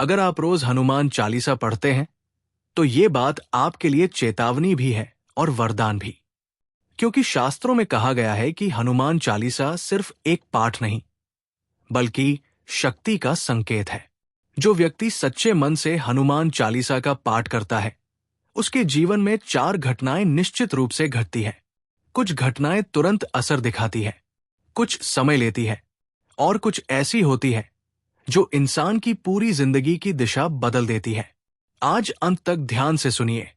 अगर आप रोज हनुमान चालीसा पढ़ते हैं तो ये बात आपके लिए चेतावनी भी है और वरदान भी, क्योंकि शास्त्रों में कहा गया है कि हनुमान चालीसा सिर्फ एक पाठ नहीं बल्कि शक्ति का संकेत है। जो व्यक्ति सच्चे मन से हनुमान चालीसा का पाठ करता है उसके जीवन में 4 घटनाएं निश्चित रूप से घटती हैं। कुछ घटनाएं तुरंत असर दिखाती है, कुछ समय लेती है और कुछ ऐसी होती है जो इंसान की पूरी जिंदगी की दिशा बदल देती है। आज अंत तक ध्यान से सुनिए,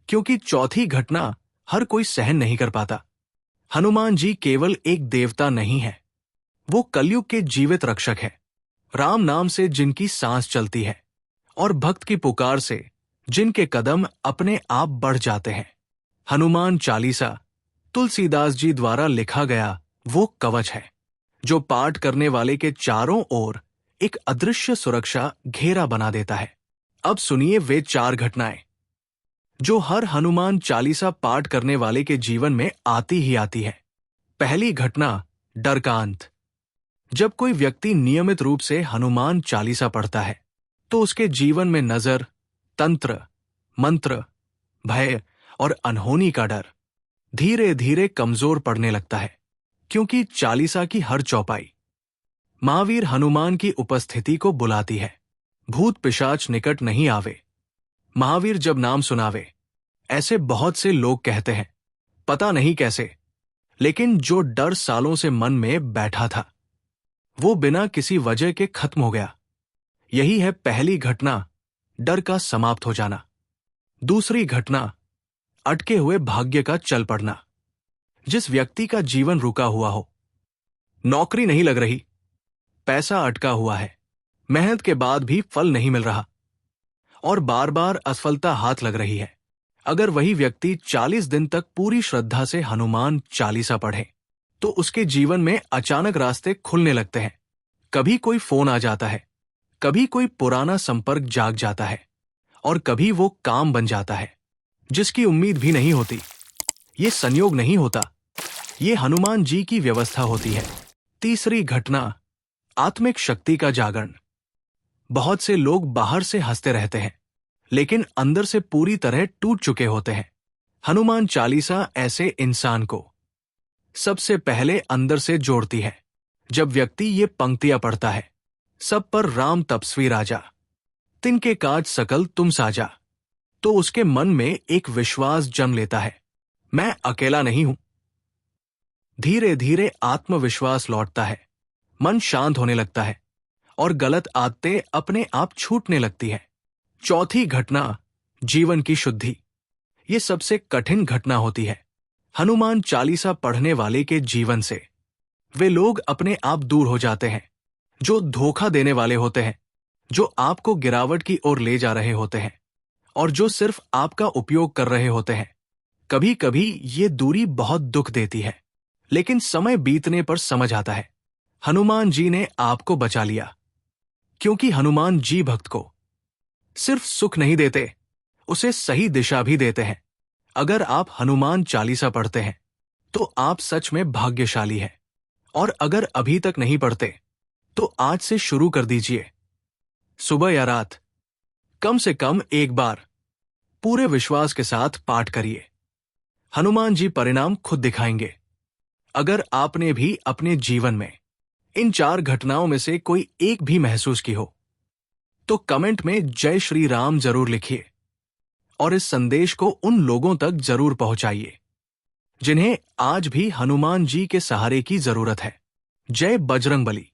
क्योंकि चौथी घटना हर कोई सहन नहीं कर पाता। हनुमान जी केवल एक देवता नहीं है, वो कलयुग के जीवित रक्षक है। राम नाम से जिनकी सांस चलती है और भक्त की पुकार से जिनके कदम अपने आप बढ़ जाते हैं। हनुमान चालीसा तुलसीदास जी द्वारा लिखा गया वो कवच है जो पाठ करने वाले के चारों ओर एक अदृश्य सुरक्षा घेरा बना देता है। अब सुनिए वे 4 घटनाएं जो हर हनुमान चालीसा पाठ करने वाले के जीवन में आती ही आती है। पहली घटना, डर का अंत। जब कोई व्यक्ति नियमित रूप से हनुमान चालीसा पढ़ता है तो उसके जीवन में नजर, तंत्र, मंत्र, भय और अनहोनी का डर धीरे धीरे कमजोर पड़ने लगता है, क्योंकि चालीसा की हर चौपाई महावीर हनुमान की उपस्थिति को बुलाती है। भूत पिशाच निकट नहीं आवे, महावीर जब नाम सुनावे। ऐसे बहुत से लोग कहते हैं, पता नहीं कैसे, लेकिन जो डर सालों से मन में बैठा था वो बिना किसी वजह के खत्म हो गया। यही है पहली घटना, डर का समाप्त हो जाना। दूसरी घटना, अटके हुए भाग्य का चल पड़ना। जिस व्यक्ति का जीवन रुका हुआ हो, नौकरी नहीं लग रही, पैसा अटका हुआ है, मेहनत के बाद भी फल नहीं मिल रहा और बार बार असफलता हाथ लग रही है, अगर वही व्यक्ति 40 दिन तक पूरी श्रद्धा से हनुमान चालीसा पढ़े तो उसके जीवन में अचानक रास्ते खुलने लगते हैं। कभी कोई फोन आ जाता है, कभी कोई पुराना संपर्क जाग जाता है और कभी वो काम बन जाता है जिसकी उम्मीद भी नहीं होती। ये संयोग नहीं होता, ये हनुमान जी की व्यवस्था होती है। तीसरी घटना, आत्मिक शक्ति का जागरण। बहुत से लोग बाहर से हंसते रहते हैं लेकिन अंदर से पूरी तरह टूट चुके होते हैं। हनुमान चालीसा ऐसे इंसान को सबसे पहले अंदर से जोड़ती है। जब व्यक्ति ये पंक्तियां पढ़ता है, सब पर राम तपस्वी राजा, तिनके काज सकल तुम साजा, तो उसके मन में एक विश्वास जन्म लेता है, मैं अकेला नहीं हूं। धीरे धीरे आत्मविश्वास लौटता है, मन शांत होने लगता है और गलत आदतें अपने आप छूटने लगती है। चौथी घटना, जीवन की शुद्धि। ये सबसे कठिन घटना होती है। हनुमान चालीसा पढ़ने वाले के जीवन से वे लोग अपने आप दूर हो जाते हैं जो धोखा देने वाले होते हैं, जो आपको गिरावट की ओर ले जा रहे होते हैं और जो सिर्फ आपका उपयोग कर रहे होते हैं। कभी कभी ये दूरी बहुत दुख देती है, लेकिन समय बीतने पर समझ आता है हनुमान जी ने आपको बचा लिया, क्योंकि हनुमान जी भक्त को सिर्फ सुख नहीं देते, उसे सही दिशा भी देते हैं। अगर आप हनुमान चालीसा पढ़ते हैं तो आप सच में भाग्यशाली हैं, और अगर अभी तक नहीं पढ़ते तो आज से शुरू कर दीजिए। सुबह या रात कम से कम एक बार पूरे विश्वास के साथ पाठ करिए। हनुमान जी परिणाम खुद दिखाएंगे। अगर आपने भी अपने जीवन में इन 4 घटनाओं में से कोई एक भी महसूस की हो तो कमेंट में जय श्री राम जरूर लिखिए और इस संदेश को उन लोगों तक जरूर पहुंचाइए जिन्हें आज भी हनुमान जी के सहारे की जरूरत है। जय बजरंगबली।